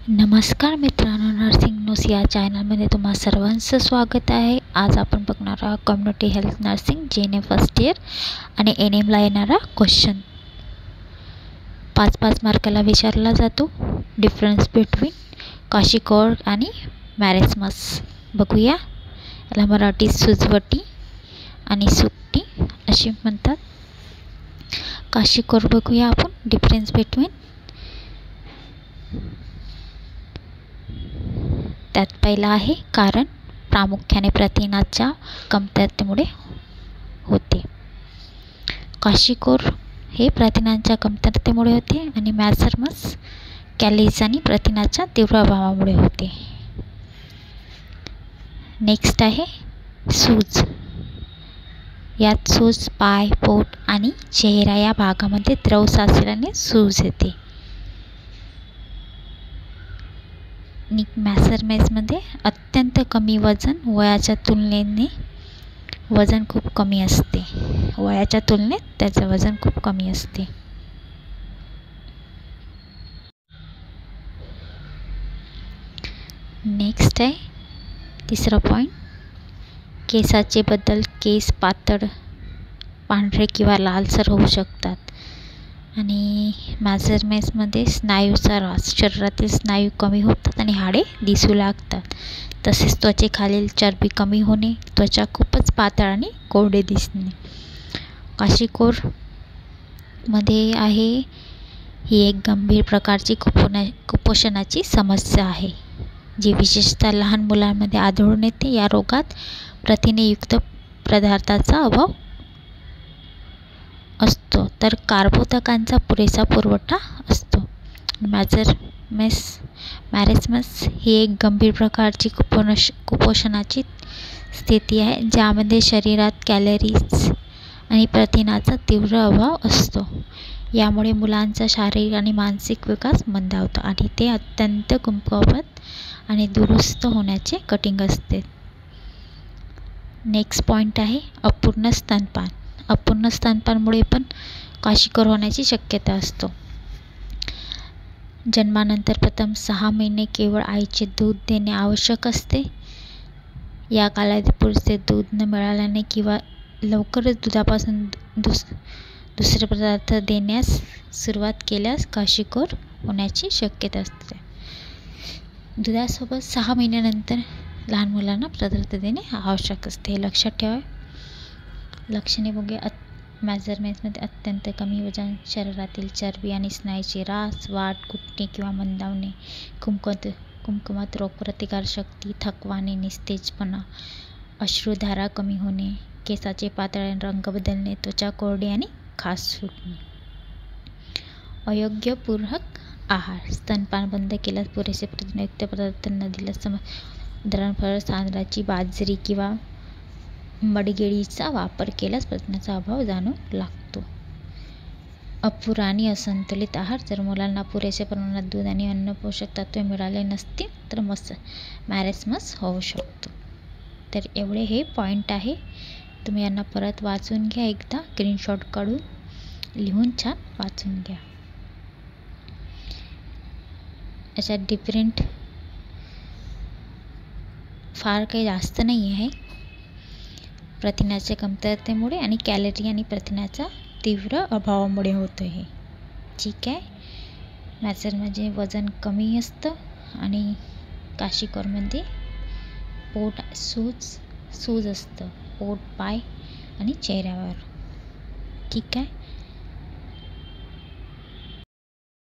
नमस्कार मित्रांनो, nursing news या चॅनलमध्ये तुम्हा सर्वांचं स्वागत आहे. आज आपण बघणार आहोत community health nursing JNM first year आणि NMला येणारा क्वेश्चन. 5-5 मार्काला विचारला जातो. डिफरन्स बिटवीन काशीकोर आणि मॅरेस्मस बघूया. याला मराठीत सुजवटी आणि सुकटी अशी म्हणतात. काशीकोर बघूया आपण. डिफरन्स बिटवीन त्यात पहिला आहे कारण प्रामुख्याने प्रथिनाच्या कमतरतेमुळे होते. काशीकोर हे प्रथिनांच्या कमतरतेमुळे होते आणि मॅरेस्मस कॅलरीज आणि प्रथिनाच्या तीव्र अभावामुळे होते. नेक्स्ट आहे सूज. यात सूज पाय, पोट आणि चेहरा या भागामध्ये द्रव साचल्याने सूज येते. मॅरेस्मसमध्ये अत्यंत कमी वजन, वयाच्या तुलनेने वजन खूप कमी असते. वयाच्या तुलनेत त्याचं वजन खूप कमी असते. नेक्स्ट आहे तिसरा पॉईंट, केसाचे बदल. केस पातळ, पांढरे किंवा लालसर होऊ शकतात. आणि मॅरेस्मसमध्ये स्नायूचा ऱ्हास. शरीरातील स्नायू कमी होतात आणि हाडे दिसू लागतात. तसेच त्वचेखालील चरबी कमी होणे, त्वचा खूपच पातळ आणि कोरडे दिसणे. काशीकोरमध्ये आहे ही एक गंभीर प्रकारची कुपोषणाची समस्या आहे, जी विशेषतः लहान मुलांमध्ये आढळून येते. या रोगात प्रथिनेयुक्त पदार्थाचा अभाव असतो, तर कार्बोदकांचा पुरेसा पुरवठा असतो. मॅरेस्मस ही एक गंभीर प्रकारची कुपोषणाची स्थिती आहे, ज्यामध्ये शरीरात कॅलरीज आणि प्रथिनाचा तीव्र अभाव असतो. यामुळे मुलांचा शारीरिक आणि मानसिक विकास मंदावतो आणि ते अत्यंत कमकुवत आणि दुरुस्त होण्याचे कठीण असते. नेक्स्ट पॉईंट आहे अपूर्ण स्तनपान. अपूर्ण स्तनपानामुळे पण काशीकोर होण्याची शक्यता असतो. जन्मानंतर प्रथम 6 महिने केवळ आईचे दूध देणे आवश्यक असते. या कालावधीत पुरेसे दूध न मिळाल्याने किंवा लवकरच दुधापासून दुसरे पदार्थ देण्यास सुरुवात केल्यास काशीकोर होण्याची शक्यता असते. दुधासोबत 6 महिन्यानंतर लहान मुलांना पदार्थ देणे आवश्यक असते. हे लक्षात ठेवा. लक्षणे बघूया. मॅरेस्मसमध्ये अत्यंत कमी वजन, शरीरातील चरबी आणि स्नायूची ऱ्हास, वाढ खुंटणे किंवा मंदावणे, कुमकुवत रोगप्रतिकारशक्ती, थकवाने, निस्तेजपणा, अश्रुधारा कमी होणे, केसाचे पातळ रंग बदलणे, त्वचा कोरडी आणि खाज सुटणे. अयोग्य पूरक आहार. स्तनपान बंद केल्यास पुरेसे प्रथिनयुक्त पदार्थ न दिल्यास उदाहरण फळ, तांदळाची, बाजरी किंवा मडगेळीचा वापर केल्यास प्रथिनाचा अभाव जाणवू लागतो. अपुरा आणि असंतुलित आहार. जर मुलांना पुरेसे प्रमाणात दूध आणि अन्न पोषक तत्त्वे मिळाले नसतील तर मॅरेस्मस होऊ शकतो. तर एवढे हे पॉईंट आहे. तुम्ही यांना परत वाचून घ्या. एकदा स्क्रीनशॉट काढून लिहून छान वाचून घ्या. याच्यात डिफरंट फार काही जास्त नाही आहे. प्रथिनाच्या कमतरतेमुळे आणि कॅलरी आणि प्रथिनाच्या तीव्र अभावामुळे होतं हे. ठीक आहे. मॅरेस्मसमध्ये वजन कमी असतं आणि काशीकोरमध्ये पोट सूज असतं. पोट, पाय आणि चेहऱ्यावर. ठीक आहे.